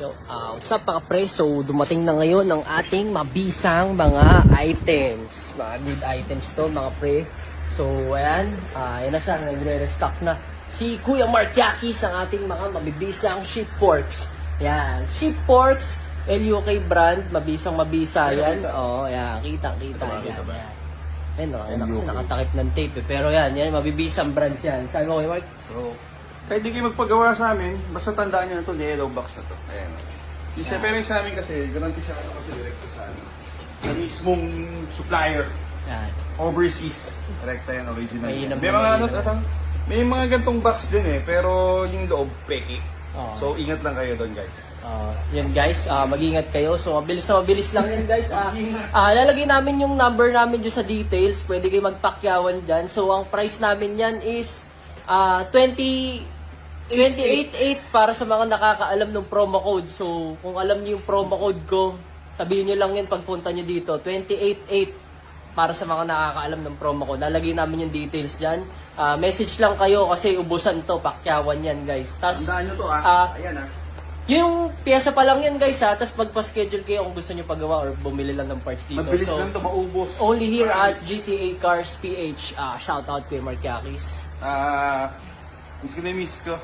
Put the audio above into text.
What's up mga pre? So dumating na ngayon ang ating mabisang mga items. Mga good items to mga pre. So ayan, ayan na siya, nagre-restock na. Si Kuya Martiakis ang ating mga mabibisang sheep porks. Ayan, sheep porks, LUK brand, mabisang mabisa yan. Oo, ayan, kita-kita. Ayan, ayan. Ayun o, ayan kasi nakatakip ng tape eh. Pero yan, mabibisang brands yan. Sabi mo Kuya Mark? So, kahit di kayo magpagawa sa amin, basta tandaan nyo na ito, yellow box na to. Ayan. Pero yung sa amin kasi, garanti siya ano kasi direkto sa amin. Sa mismong supplier. Yan. Overseas. Direkta yan, original. May May mga gantong box din eh, pero yung loob, peki. Oo. So, ingat lang kayo doon guys. Yan guys, mag-ingat kayo. So mabilis lang yan guys. Lalagay namin yung number namin dyan sa details. Pwede kayo magpakyawan dyan. So ang price namin yan is 28.8 para sa mga nakakaalam ng promo code. So kung alam niyo yung promo code ko, sabihin niyo lang yan pagpunta niyo dito. 28.8 para sa mga nakakaalam ng promo code. Lalagay namin yung details dyan. Message lang kayo kasi ubusan to, pakyawan yan guys. Tandaan nyo to ayan yung pyesa pa lang yan guys tapos magpa-schedule kayo kung gusto nyo pagawa or bumili lang ng parts dito. Mabilis lang to, maubos. Only here at GTA Cars PH. Shout out kay Martiakis. Miss ko na yung miss ko.